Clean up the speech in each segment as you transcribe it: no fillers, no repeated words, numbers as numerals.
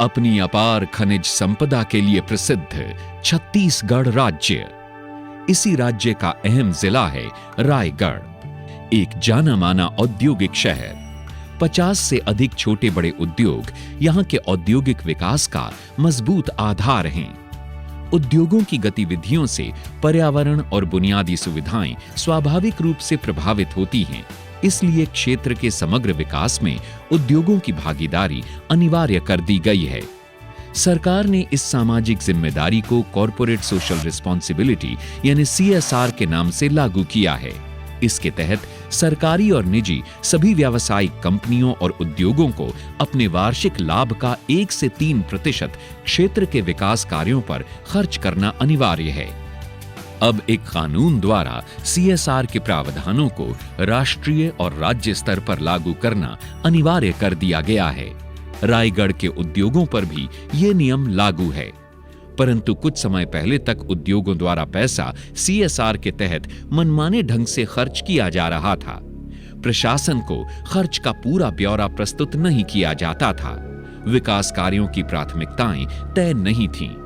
अपनी अपार खनिज संपदा के लिए प्रसिद्ध छत्तीसगढ़ राज्य। इसी राज्य का अहम जिला है रायगढ़, एक जाना माना औद्योगिक शहर। 50 से अधिक छोटे बड़े उद्योग यहां के औद्योगिक विकास का मजबूत आधार हैं। उद्योगों की गतिविधियों से पर्यावरण और बुनियादी सुविधाएं स्वाभाविक रूप से प्रभावित होती हैं। इसलिए क्षेत्र के समग्र विकास में उद्योगों की भागीदारी अनिवार्य कर दी गई है। सरकार ने इस सामाजिक जिम्मेदारी को कॉर्पोरेट सोशल रिस्पॉन्सिबिलिटी यानी CSR के नाम से लागू किया है। इसके तहत सरकारी और निजी सभी व्यावसायिक कंपनियों और उद्योगों को अपने वार्षिक लाभ का 1 से 3% क्षेत्र के विकास कार्यों पर खर्च करना अनिवार्य है। अब एक कानून द्वारा CSR के प्रावधानों को राष्ट्रीय और राज्य स्तर पर लागू करना अनिवार्य कर दिया गया है। रायगढ़ के उद्योगों पर भी ये नियम लागू है, परंतु कुछ समय पहले तक उद्योगों द्वारा पैसा CSR के तहत मनमाने ढंग से खर्च किया जा रहा था। प्रशासन को खर्च का पूरा ब्यौरा प्रस्तुत नहीं किया जाता था। विकास कार्यों की प्राथमिकताएं तय नहीं थीं।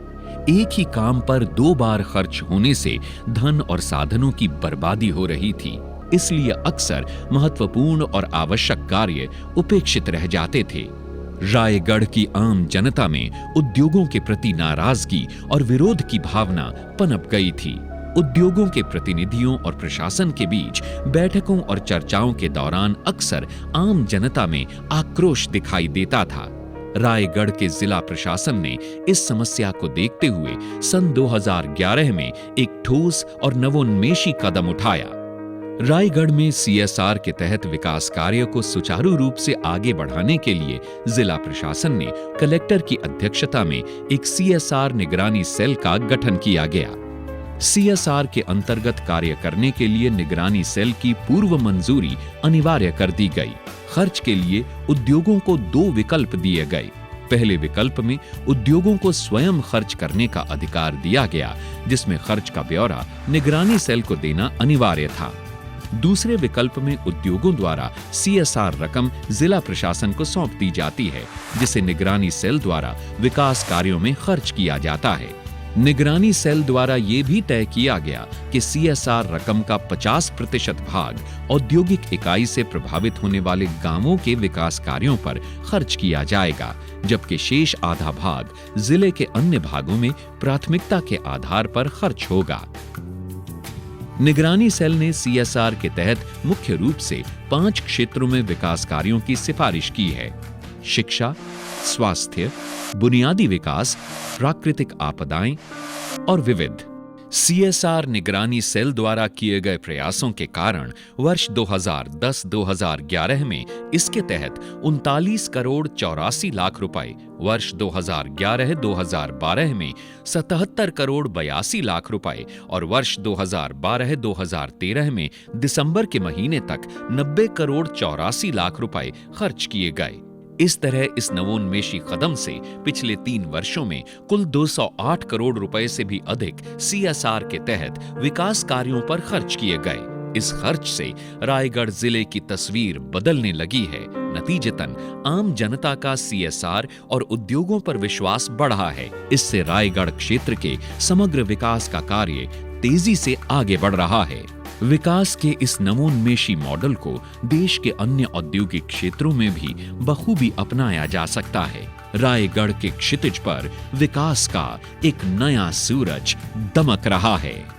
एक ही काम पर 2 बार खर्च होने से धन और साधनों की बर्बादी हो रही थी। इसलिए अक्सर महत्वपूर्ण और आवश्यक कार्य उपेक्षित रह जाते थे। रायगढ़ की आम जनता में उद्योगों के प्रति नाराजगी और विरोध की भावना पनप गई थी। उद्योगों के प्रतिनिधियों और प्रशासन के बीच बैठकों और चर्चाओं के दौरान अक्सर आम जनता में आक्रोश दिखाई देता था। रायगढ़ के जिला प्रशासन ने इस समस्या को देखते हुए सन 2011 में एक ठोस और नवोन्मेषी कदम उठाया। रायगढ़ में CSR के तहत विकास कार्य को सुचारू रूप से आगे बढ़ाने के लिए जिला प्रशासन ने कलेक्टर की अध्यक्षता में एक CSR निगरानी सेल का गठन किया गया। CSR के अंतर्गत कार्य करने के लिए निगरानी सेल की पूर्व मंजूरी अनिवार्य कर दी गई। खर्च के लिए उद्योगों को 2 विकल्प दिए गए। पहले विकल्प में उद्योगों को स्वयं खर्च करने का अधिकार दिया गया, जिसमें खर्च का ब्यौरा निगरानी सेल को देना अनिवार्य था। दूसरे विकल्प में उद्योगों द्वारा CSR रकम जिला प्रशासन को सौंप दी जाती है, जिसे निगरानी सेल द्वारा विकास कार्यों में खर्च किया जाता है। निगरानी सेल द्वारा यह भी तय किया गया कि CSR रकम का 50% भाग औद्योगिक इकाई से प्रभावित होने वाले गांवों के विकास कार्यों पर खर्च किया जाएगा, जबकि शेष आधा भाग जिले के अन्य भागों में प्राथमिकता के आधार पर खर्च होगा। निगरानी सेल ने CSR के तहत मुख्य रूप से 5 क्षेत्रों में विकास कार्यों की सिफारिश की है: शिक्षा, स्वास्थ्य, बुनियादी विकास, प्राकृतिक आपदाएं और विविध। CSR निगरानी सेल द्वारा किए गए प्रयासों के कारण वर्ष 2010-2011 में इसके तहत 39 करोड़ 84 लाख रुपए, वर्ष 2011-2012 में 77 करोड़ 82 लाख रुपए और वर्ष 2012-2013 में दिसंबर के महीने तक 90 करोड़ 84 लाख रुपए खर्च किए गए। इस तरह इस नवोन्मेषी कदम से पिछले 3 वर्षों में कुल 208 करोड़ रुपए से भी अधिक CSR के तहत विकास कार्यों पर खर्च किए गए। इस खर्च से रायगढ़ जिले की तस्वीर बदलने लगी है। नतीजतन आम जनता का CSR और उद्योगों पर विश्वास बढ़ा है। इससे रायगढ़ क्षेत्र के समग्र विकास का कार्य तेजी से आगे बढ़ रहा है। विकास के इस नवोन्मेषी मॉडल को देश के अन्य औद्योगिक क्षेत्रों में भी बखूबी अपनाया जा सकता है। रायगढ़ के क्षितिज पर विकास का एक नया सूरज दमक रहा है।